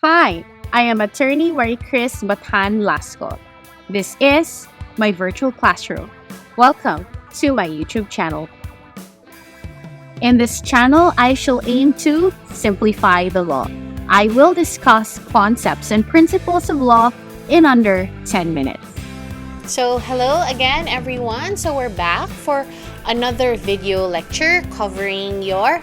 Hi, I am attorney Marie Chris Batan Lasco. This is my virtual classroom. Welcome to my YouTube channel. In this channel, I shall aim to simplify the law. I will discuss concepts and principles of law in under 10 minutes. So hello again everyone. So we're back for another video lecture covering your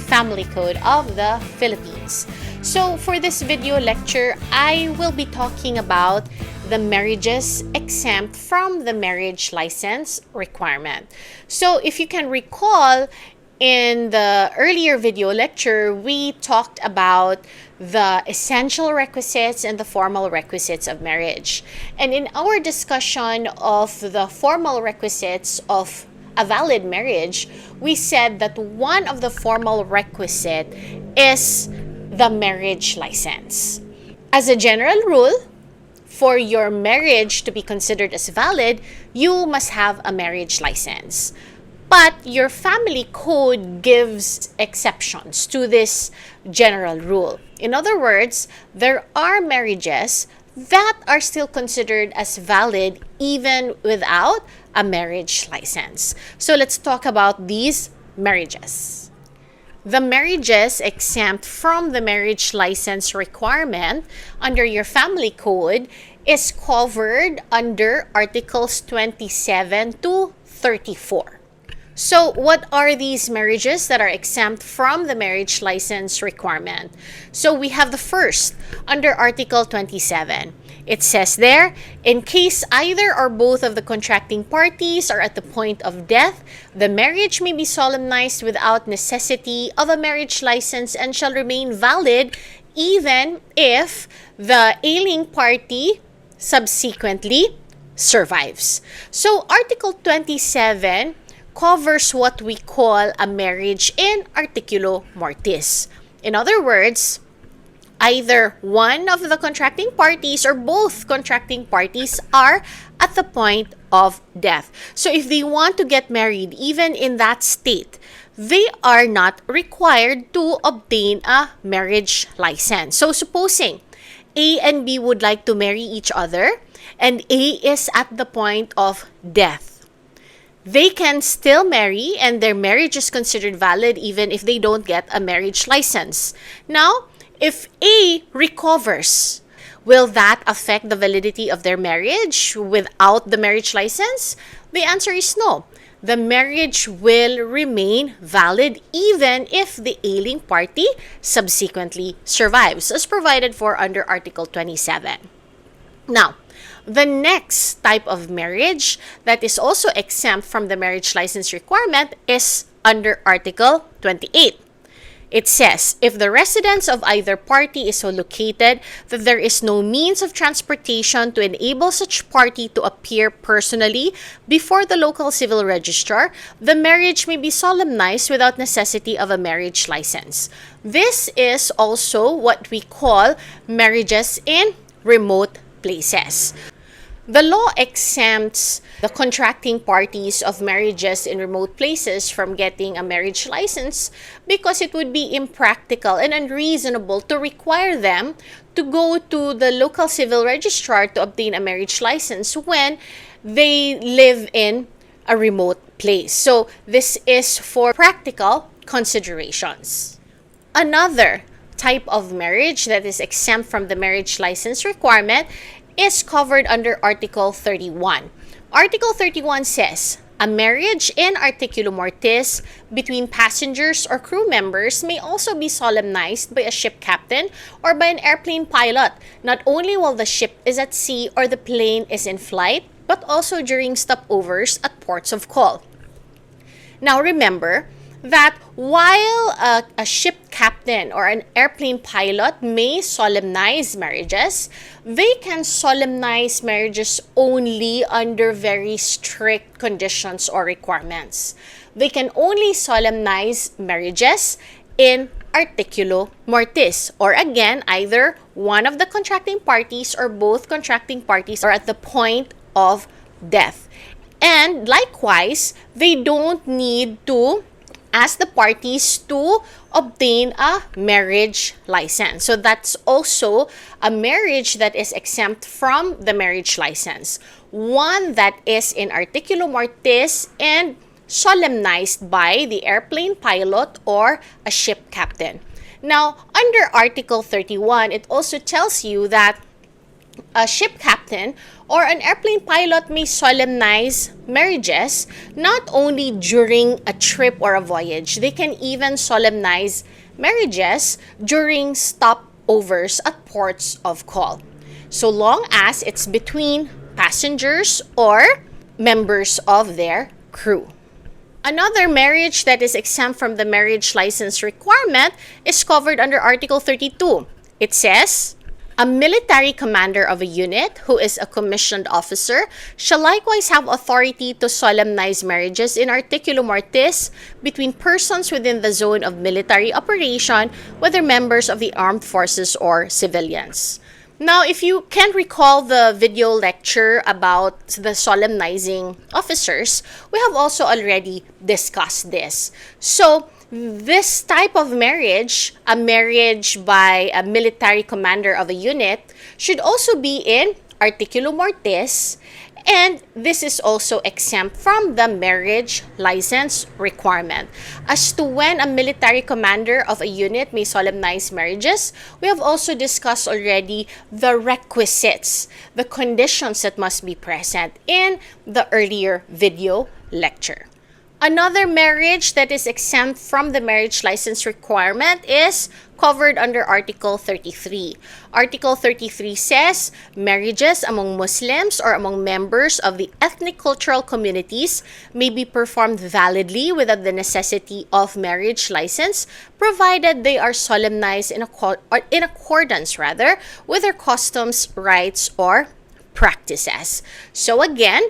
family code of the Philippines. So for this video lecture, I will be talking about the marriages exempt from the marriage license requirement. So if you can recall, in the earlier video lecture, we talked about the essential requisites and the formal requisites of marriage. And in our discussion of the formal requisites of a valid marriage, we said that one of the formal requisite is the marriage license. As a general rule, for your marriage to be considered as valid, you must have a marriage license. But your family code gives exceptions to this general rule. In other words, there are marriages that are still considered as valid even without a marriage license. So let's talk about these marriages. The marriages exempt from the marriage license requirement under your family code is covered under Articles 27 to 34. So what are these marriages that are exempt from the marriage license requirement? So we have the first under Article 27. It says there, in case either or both of the contracting parties are at the point of death, the marriage may be solemnized without necessity of a marriage license and shall remain valid even if the ailing party subsequently survives. So Article 27 covers what we call a marriage in articulo mortis. In other words, either one of the contracting parties or both contracting parties are at the point of death. So if they want to get married, even in that state, they are not required to obtain a marriage license. So supposing A and B would like to marry each other and A is at the point of death, they can still marry and their marriage is considered valid even if they don't get a marriage license. Now, if A recovers, will that affect the validity of their marriage without the marriage license? The answer is no. The marriage will remain valid even if the ailing party subsequently survives, as provided for under Article 27. Now, the next type of marriage that is also exempt from the marriage license requirement is under Article 28. It says, if the residence of either party is so located that there is no means of transportation to enable such party to appear personally before the local civil registrar, the marriage may be solemnized without necessity of a marriage license. This is also what we call marriages in remote places. The law exempts the contracting parties of marriages in remote places from getting a marriage license because it would be impractical and unreasonable to require them to go to the local civil registrar to obtain a marriage license when they live in a remote place. So this is for practical considerations. Another type of marriage that is exempt from the marriage license requirement is covered under Article 31. Article 31 says, a marriage in articulo mortis between passengers or crew members may also be solemnized by a ship captain or by an airplane pilot, not only while the ship is at sea or the plane is in flight, but also during stopovers at ports of call. Now remember that while a ship captain or an airplane pilot may solemnize marriages, they can solemnize marriages only under very strict conditions or requirements. They can only solemnize marriages in articulo mortis, or again, either one of the contracting parties or both contracting parties are at the point of death. And likewise, they don't need to ask the parties to obtain a marriage license. So that's also a marriage that is exempt from the marriage license. One that is in articulo mortis and solemnized by the airplane pilot or a ship captain. Now, under Article 31, it also tells you that a ship captain or an airplane pilot may solemnize marriages not only during a trip or a voyage. They can even solemnize marriages during stopovers at ports of call, so long as it's between passengers or members of their crew. Another marriage that is exempt from the marriage license requirement is covered under Article 32. It says, a military commander of a unit who is a commissioned officer shall likewise have authority to solemnize marriages in articulo mortis between persons within the zone of military operation, whether members of the armed forces or civilians. Now, if you can recall the video lecture about the solemnizing officers, we have also already discussed this. So, this type of marriage, a marriage by a military commander of a unit, should also be in articulo mortis, and this is also exempt from the marriage license requirement. As to when a military commander of a unit may solemnize marriages, we have also discussed already the requisites, the conditions that must be present in the earlier video lecture. Another marriage that is exempt from the marriage license requirement is covered under Article 33. Article 33 says, marriages among Muslims or among members of the ethnic cultural communities may be performed validly without the necessity of marriage license, provided they are solemnized in accordance with their customs, rites, or practices. So again,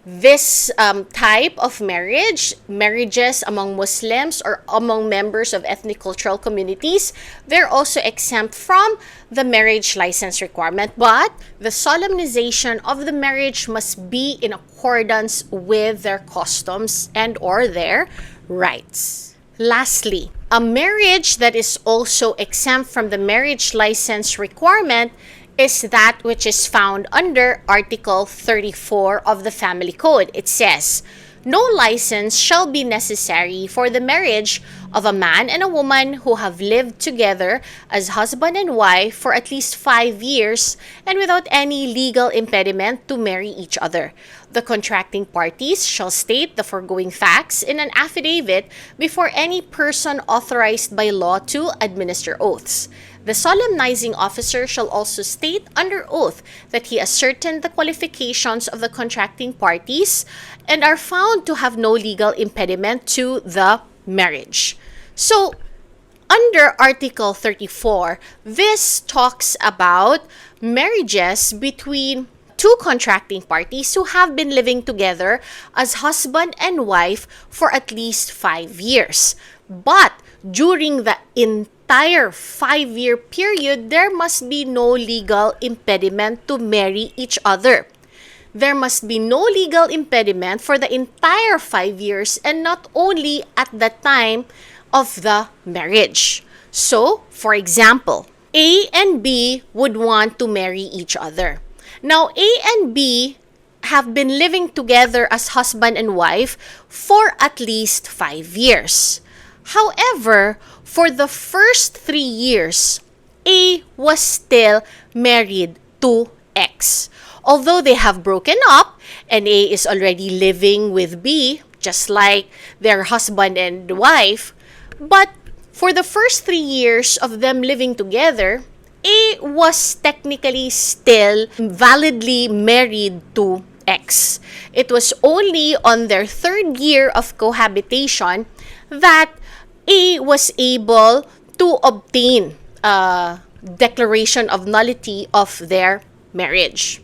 this type of marriages among Muslims or among members of ethnic cultural communities, they're also exempt from the marriage license requirement, but the solemnization of the marriage must be in accordance with their customs and or their rites. Lastly, a marriage that is also exempt from the marriage license requirement is that which is found under Article 34 of the Family Code. It says, no license shall be necessary for the marriage of a man and a woman who have lived together as husband and wife for at least 5 years and without any legal impediment to marry each other. The contracting parties shall state the foregoing facts in an affidavit before any person authorized by law to administer oaths. The solemnizing officer shall also state under oath that he ascertained the qualifications of the contracting parties and are found to have no legal impediment to the marriage. So, under Article 34, this talks about marriages between two contracting parties who have been living together as husband and wife for at least 5 years. But during the entire 5-year period, there must be no legal impediment to marry each other. There must be no legal impediment for the entire 5 years and not only at the time of the marriage. So, for example, A and B would want to marry each other. Now, A and B have been living together as husband and wife for at least 5 years. However, for the first 3 years, A was still married to X. Although they have broken up and A is already living with B, just like their husband and wife, but for the first 3 years of them living together, A was technically still validly married to X. It was only on their 3rd year of cohabitation that A was able to obtain a declaration of nullity of their marriage.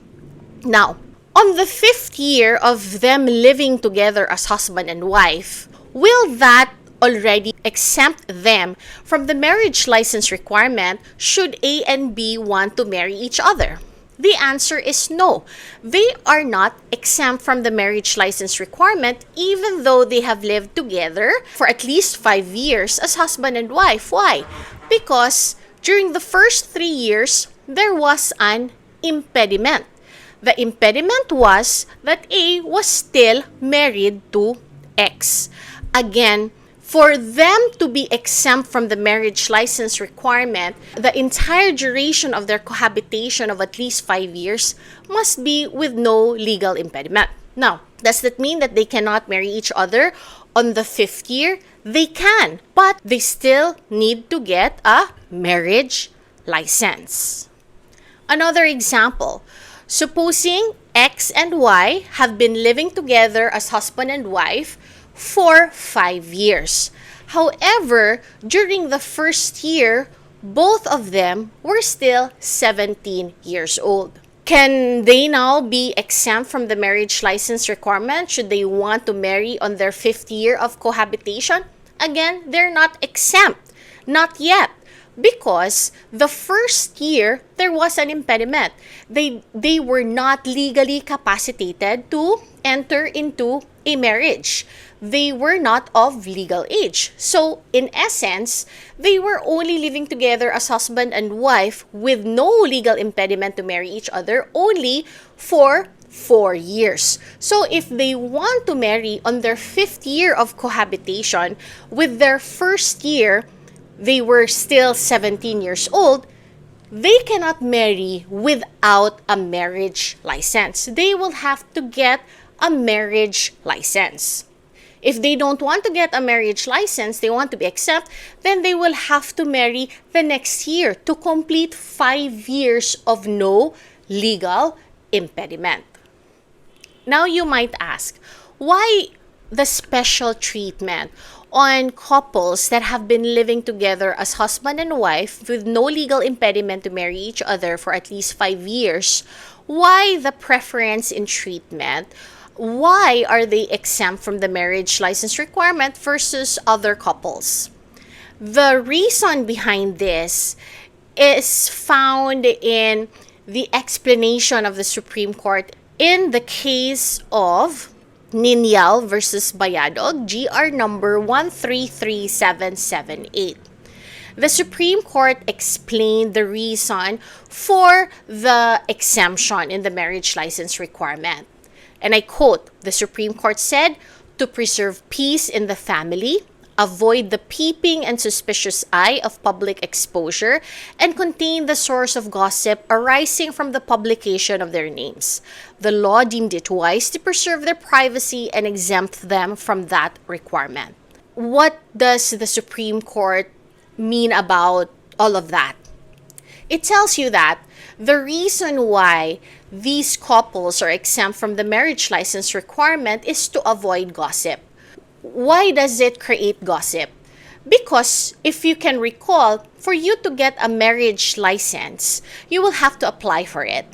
Now, on the 5th year of them living together as husband and wife, will that already exempt them from the marriage license requirement should A and B want to marry each other? The answer is no. They are not exempt from the marriage license requirement even though they have lived together for at least 5 years as husband and wife. Why? Because during the first 3 years, there was an impediment. The impediment was that A was still married to X. Again, for them to be exempt from the marriage license requirement, the entire duration of their cohabitation of at least 5 years must be with no legal impediment. Now, does that mean that they cannot marry each other on the 5th year? They can, but they still need to get a marriage license. Another example, supposing X and Y have been living together as husband and wife for 5 years. However, during the first year, both of them were still 17 years old. Can they now be exempt from the marriage license requirement should they want to marry on their 5th year of cohabitation? Again, they're not exempt. Not yet. Because the first year, there was an impediment. They were not legally capacitated to enter into a marriage. They were not of legal age. So, in essence, they were only living together as husband and wife with no legal impediment to marry each other only for 4 years. So, if they want to marry on their 5th year of cohabitation with their first year, they were still 17 years old, they cannot marry without a marriage license. They will have to get a marriage license. If they don't want to get a marriage license, they want to be exempt, then they will have to marry the next year to complete 5 years of no legal impediment. Now you might ask, why the special treatment on couples that have been living together as husband and wife with no legal impediment to marry each other for at least 5 years? Why the preference in treatment? Why are they exempt from the marriage license requirement versus other couples? The reason behind this is found in the explanation of the Supreme Court in the case of Ninyal versus Bayadog, GR number 133778. The Supreme Court explained the reason for the exemption in the marriage license requirement. And I quote, the Supreme Court said, to preserve peace in the family, avoid the peeping and suspicious eye of public exposure, and contain the source of gossip arising from the publication of their names. The law deemed it wise to preserve their privacy and exempt them from that requirement. What does the Supreme Court mean about all of that? It tells you that the reason why these couples are exempt from the marriage license requirement is to avoid gossip. Why does it create gossip? Because if you can recall, for you to get a marriage license, you will have to apply for it.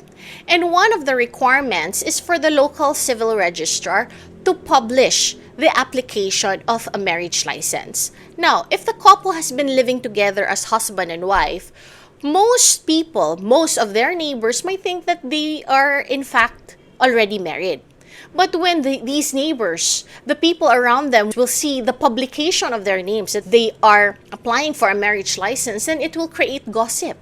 And one of the requirements is for the local civil registrar to publish the application of a marriage license. Now, if the couple has been living together as husband and wife, most people, most of their neighbors might think that they are in fact already married. But when these neighbors, the people around them will see the publication of their names that they are applying for a marriage license, then it will create gossip.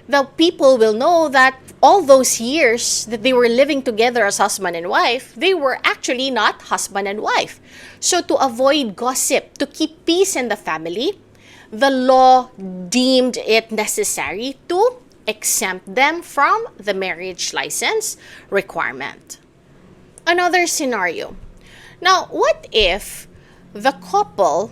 The people will know that all those years that they were living together as husband and wife, they were actually not husband and wife. So to avoid gossip, to keep peace in the family, the law deemed it necessary to exempt them from the marriage license requirement. Another scenario. Now, what if the couple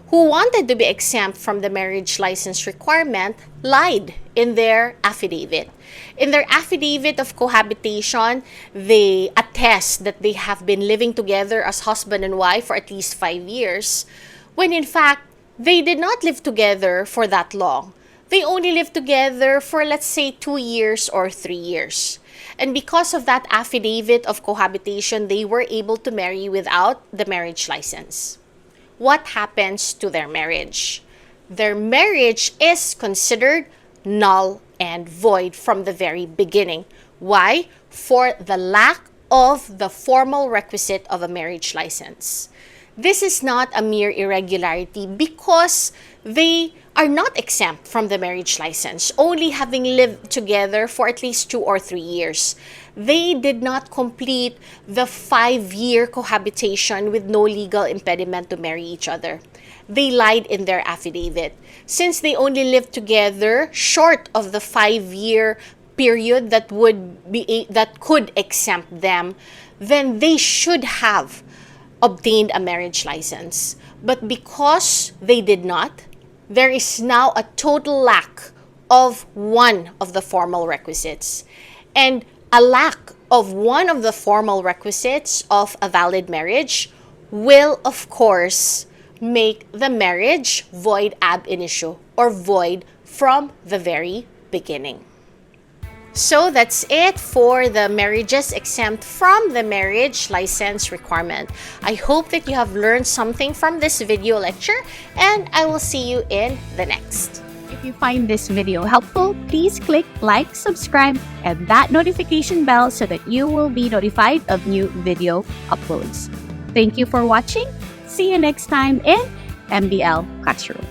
who wanted to be exempt from the marriage license requirement lied in their affidavit? In their affidavit of cohabitation, they attest that they have been living together as husband and wife for at least 5 years, when in fact, they did not live together for that long. They only lived together for, let's say, 2 years or 3 years. And because of that affidavit of cohabitation, they were able to marry without the marriage license. What happens to their marriage? Their marriage is considered null and void from the very beginning. Why? For the lack of the formal requisite of a marriage license. This is not a mere irregularity because they are not exempt from the marriage license, only having lived together for at least 2 or 3 years. They did not complete the 5-year cohabitation with no legal impediment to marry each other. They lied in their affidavit. Since they only lived together short of the 5-year period that could exempt them, then they should have obtained a marriage license. But because they did not, there is now a total lack of one of the formal requisites. And a lack of one of the formal requisites of a valid marriage will, of course, make the marriage void ab initio, or void from the very beginning. So that's it for the marriages exempt from the marriage license requirement. I hope that you have learned something from this video lecture, and I will see you in the next. If you find this video helpful, please click like, subscribe, and that notification bell so that you will be notified of new video uploads. Thank you for watching. See you next time in MBL Classroom.